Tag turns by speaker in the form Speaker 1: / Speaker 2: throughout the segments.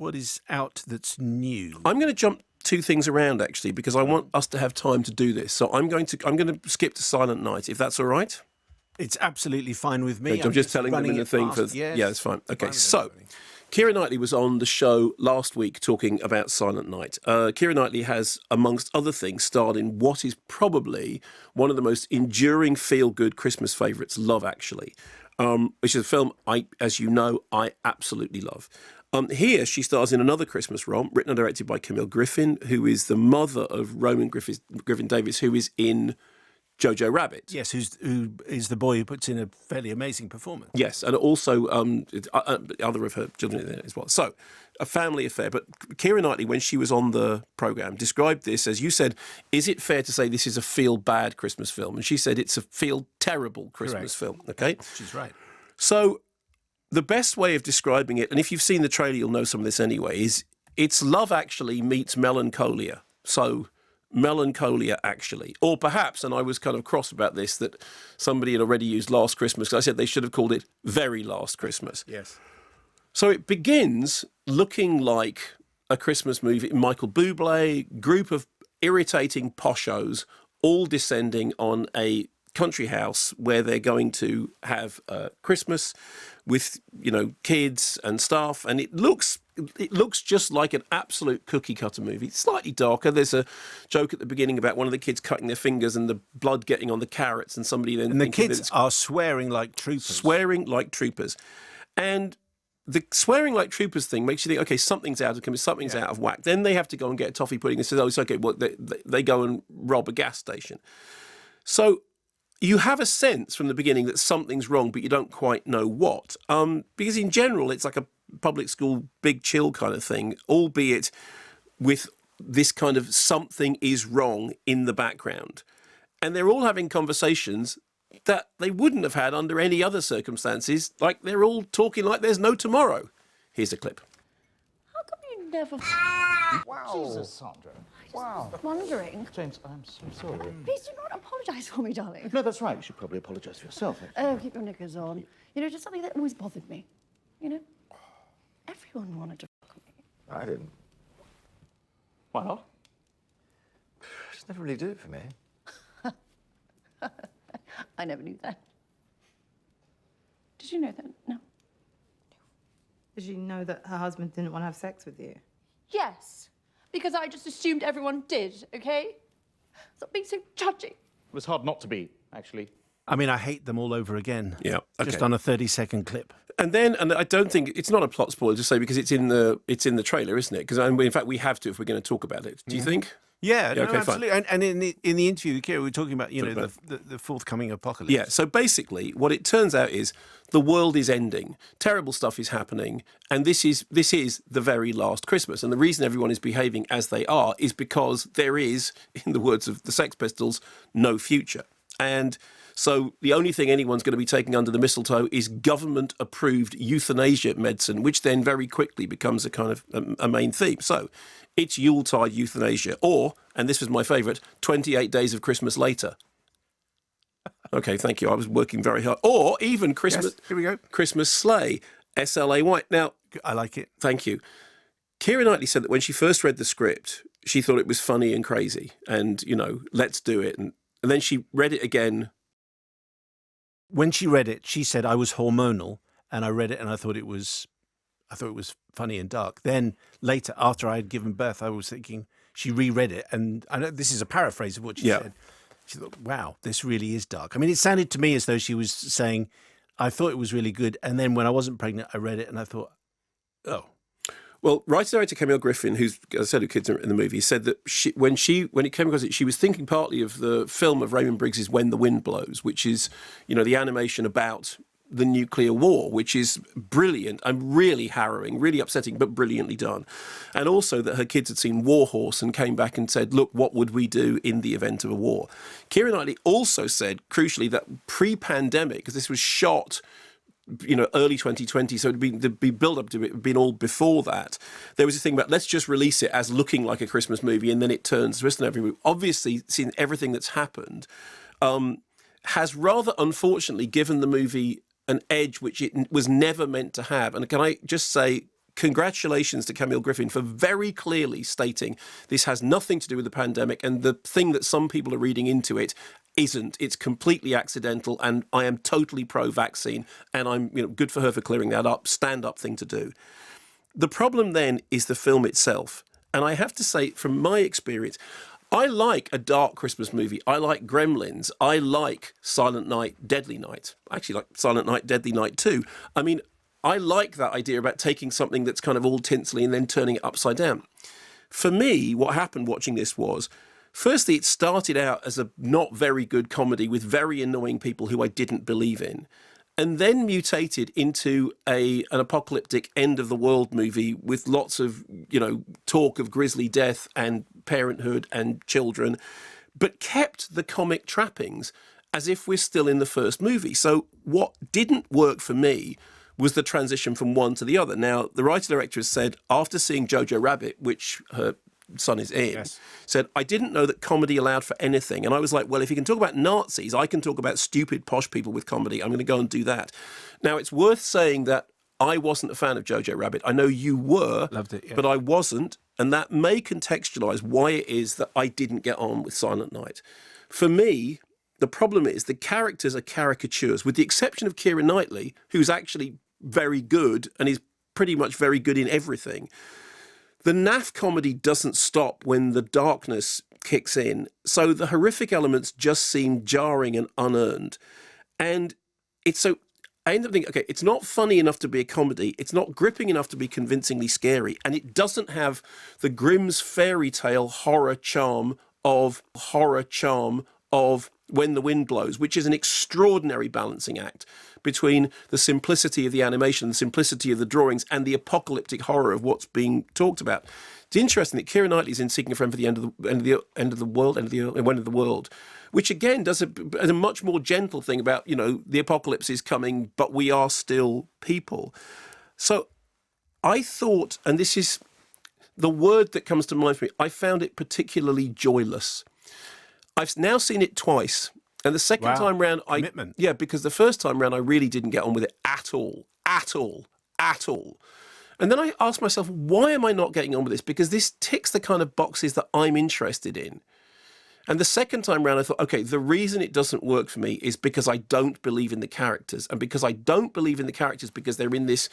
Speaker 1: what is out that's new?
Speaker 2: I'm going to jump two things around, actually, because I want us to have time to do this. So I'm going to skip to Silent Night, if that's all right.
Speaker 1: It's absolutely fine with me.
Speaker 2: I'm just telling them in the thing. Yeah, it's fine. Okay, so Keira Knightley was on the show last week talking about Silent Night. Keira Knightley has, amongst other things, starred in what is probably one of the most enduring feel-good Christmas favourites, Love Actually, which is a film, as you know, I absolutely love. Here, she stars in another Christmas romp, written and directed by Camille Griffin, who is the mother of Roman Griffin Davis, who is in Jojo Rabbit.
Speaker 1: Yes, who is the boy who puts in a fairly amazing performance.
Speaker 2: Yes, and also other of her children in it as well. So, a family affair. But Keira Knightley, when she was on the programme, described this as, you said, is it fair to say this is a feel-bad Christmas film? And she said it's a feel-terrible Christmas film, okay?
Speaker 1: She's right.
Speaker 2: So, the best way of describing it, and if you've seen the trailer, you'll know some of this anyway, is it's Love Actually meets Melancholia. So, Melancholia Actually. Or perhaps, and I was kind of cross about this, that somebody had already used Last Christmas, because I said they should have called it Very Last Christmas.
Speaker 1: Yes.
Speaker 2: So it begins looking like a Christmas movie. Michael Bublé, group of irritating poshos, all descending on a country house where they're going to have Christmas with, kids and stuff. And it looks just like an absolute cookie cutter movie. It's slightly darker. There's a joke at the beginning about one of the kids cutting their fingers and the blood getting on the carrots, and somebody then.
Speaker 1: And the kids are swearing like troopers.
Speaker 2: Swearing like troopers. And the swearing like troopers thing makes you think, okay, something's out of whack. Then they have to go and get a toffee pudding and says, oh, it's okay. Well, they go and rob a gas station. So you have a sense from the beginning that something's wrong, but you don't quite know what. Because in general, it's like a public school big chill kind of thing, albeit with this kind of something is wrong in the background. And they're all having conversations that they wouldn't have had under any other circumstances. Like, they're all talking like there's no tomorrow. Here's a clip.
Speaker 3: How come you never...
Speaker 4: Wow. Jesus, Sandra.
Speaker 3: Wow. Wondering.
Speaker 4: James, I'm so sorry.
Speaker 3: Please do not apologise for me, darling.
Speaker 4: No, that's right. You should probably apologise for yourself, actually.
Speaker 3: Oh, keep your knickers on. Just something that always bothered me. Everyone wanted to fuck me.
Speaker 4: I didn't. Why not? Just never really did it for me.
Speaker 3: I never knew that. Did you know that? No.
Speaker 5: Did you know that her husband didn't want to have sex with you?
Speaker 3: Yes, because I just assumed everyone did, okay? Stop being so judgy.
Speaker 4: It was hard not to be, actually.
Speaker 1: I mean, I hate them all over again.
Speaker 2: Yeah, okay.
Speaker 1: Just on a 30-second clip.
Speaker 2: And I don't think it's not a plot spoiler to say, because it's in the trailer, isn't it? Because in fact we have to if we're going to talk about it. Do you think?
Speaker 1: Yeah, no,
Speaker 2: okay,
Speaker 1: absolutely.
Speaker 2: fine.
Speaker 1: And in the interview with Keira, we were talking about the forthcoming apocalypse.
Speaker 2: Yeah. So basically, what it turns out is the world is ending, terrible stuff is happening, and this is the very last Christmas. And the reason everyone is behaving as they are is because there is, in the words of the Sex Pistols, no future. And so the only thing anyone's going to be taking under the mistletoe is government-approved euthanasia medicine, which then very quickly becomes a kind of a main theme. So it's Yuletide euthanasia, or, and this was my favourite, 28 Days of Christmas Later. Okay, thank you. I was working very hard. Or even Christmas.
Speaker 1: Yes, here we go.
Speaker 2: Christmas Sleigh, SLAY. Now,
Speaker 1: I like it.
Speaker 2: Thank you. Keira Knightley said that when she first read the script, she thought it was funny and crazy, and let's do it. And then she read it again.
Speaker 1: When she read it, she said I was hormonal, and I read it and I thought it was funny and dark. Then later, after I had given birth, I was thinking, she reread it, and I know this is a paraphrase of what she said. She thought, wow, this really is dark. I mean, it sounded to me as though she was saying, I thought it was really good, and then when I wasn't pregnant, I read it and I thought, oh.
Speaker 2: Well, writer-director Camille Griffin, who's, as I said, who kids are in the movie, said that when it came across it, she was thinking partly of the film of Raymond Briggs's When the Wind Blows, which is, the animation about the nuclear war, which is brilliant and really harrowing, really upsetting, but brilliantly done. And also that her kids had seen War Horse and came back and said, look, what would we do in the event of a war? Keira Knightley also said, crucially, that pre-pandemic, because this was shot early 2020, so the build-up to it had been all before that. There was a thing about, let's just release it as looking like a Christmas movie, and then it turns to every movie. Obviously, seeing everything that's happened, has rather unfortunately given the movie an edge which it was never meant to have. And can I just say, congratulations to Camille Griffin for very clearly stating this has nothing to do with the pandemic, and the thing that some people are reading into it isn't. It's completely accidental, and I am totally pro-vaccine, and I'm good for her for clearing that up. Stand-up thing to do. The problem then is the film itself. And I have to say, from my experience, I like a dark Christmas movie. I like Gremlins. I like Silent Night, Deadly Night. I actually like Silent Night, Deadly Night too. I mean, I like that idea about taking something that's kind of all tinsely and then turning it upside down. For me, what happened watching this was, firstly, it started out as a not very good comedy with very annoying people who I didn't believe in, and then mutated into an apocalyptic end of the world movie with lots of, talk of grisly death and parenthood and children, but kept the comic trappings as if we're still in the first movie. So what didn't work for me was the transition from one to the other. Now, the writer-director has said, after seeing Jojo Rabbit, which her son is in,
Speaker 1: Yes.
Speaker 2: said, I didn't know that comedy allowed for anything. And I was like, well, if you can talk about Nazis, I can talk about stupid posh people with comedy. I'm going to go and do that. Now, it's worth saying that I wasn't a fan of Jojo Rabbit. I know you were,
Speaker 1: Loved it, yeah.
Speaker 2: but I wasn't. And that may contextualise why it is that I didn't get on with Silent Night. For me, the problem is the characters are caricatures, with the exception of Keira Knightley, who's actually very good and is pretty much very good in everything. The naff comedy doesn't stop when the darkness kicks in. So the horrific elements just seem jarring and unearned. And I end up thinking, okay, it's not funny enough to be a comedy. It's not gripping enough to be convincingly scary. And it doesn't have the Grimm's fairy tale horror charm of When the Wind Blows, which is an extraordinary balancing act between the simplicity of the animation, the simplicity of the drawings, and the apocalyptic horror of what's being talked about. It's interesting that Keira Knightley's in Seeking a Friend for the End of the World, which again does a much more gentle thing about, the apocalypse is coming, but we are still people. So I thought, and this is the word that comes to mind for me, I found it particularly joyless. I've now seen it twice. And the second time round,
Speaker 1: Commitment.
Speaker 2: Yeah, because the first time round, I really didn't get on with it at all. And then I asked myself, why am I not getting on with this? Because this ticks the kind of boxes that I'm interested in. And the second time round, I thought, okay, the reason it doesn't work for me is because I don't believe in the characters. And because I don't believe in the characters because they're in this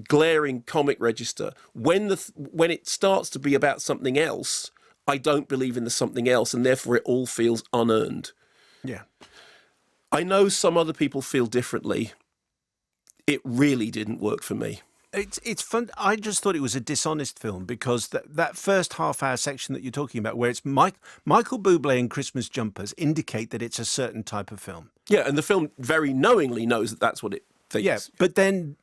Speaker 2: glaring comic register. When it starts to be about something else, I don't believe in the something else, and therefore it all feels unearned.
Speaker 1: Yeah.
Speaker 2: I know some other people feel differently. It really didn't work for me.
Speaker 1: It's fun. I just thought it was a dishonest film because that first half-hour section that you're talking about, where it's Michael Bublé and Christmas jumpers, indicate that it's a certain type of film.
Speaker 2: Yeah, and the film very knowingly knows that that's what it thinks.
Speaker 1: Yeah, but then,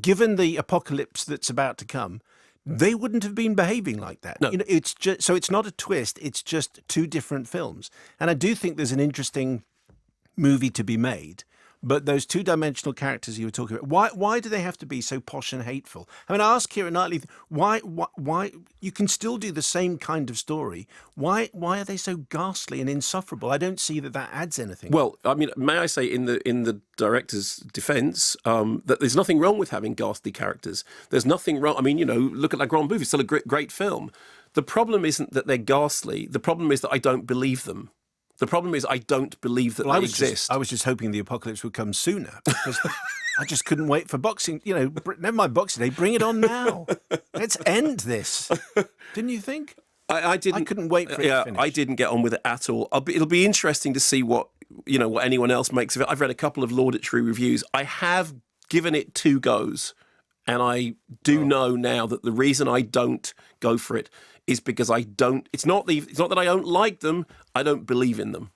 Speaker 1: given the apocalypse that's about to come, they wouldn't have been behaving like that.
Speaker 2: No.
Speaker 1: It's just so it's not a twist. It's just two different films, and I do think there's an interesting movie to be made. But those two-dimensional characters you were talking about, why do they have to be so posh and hateful? I mean, I asked Keira Knightley, why you can still do the same kind of story. Why are they so ghastly and insufferable? I don't see that adds anything.
Speaker 2: Well, I mean, may I say in the director's defence that there's nothing wrong with having ghastly characters. There's nothing wrong. I mean, look at La Grande Bouffe. It's still a great film. The problem isn't that they're ghastly. The problem is that I don't believe them. The problem is I don't believe that they exist.
Speaker 1: I was just hoping the apocalypse would come sooner because I just couldn't wait for Boxing. Never mind Boxing Day. Bring it on now. Let's end this. Didn't you think?
Speaker 2: I didn't.
Speaker 1: I couldn't wait for it to finish.
Speaker 2: I didn't get on with it at all. It'll be interesting to see what anyone else makes of it. I've read a couple of laudatory reviews. I have given it 2 goes, and I do know now that the reason I don't go for it is because I don't. It's not that I don't like them. I don't believe in them.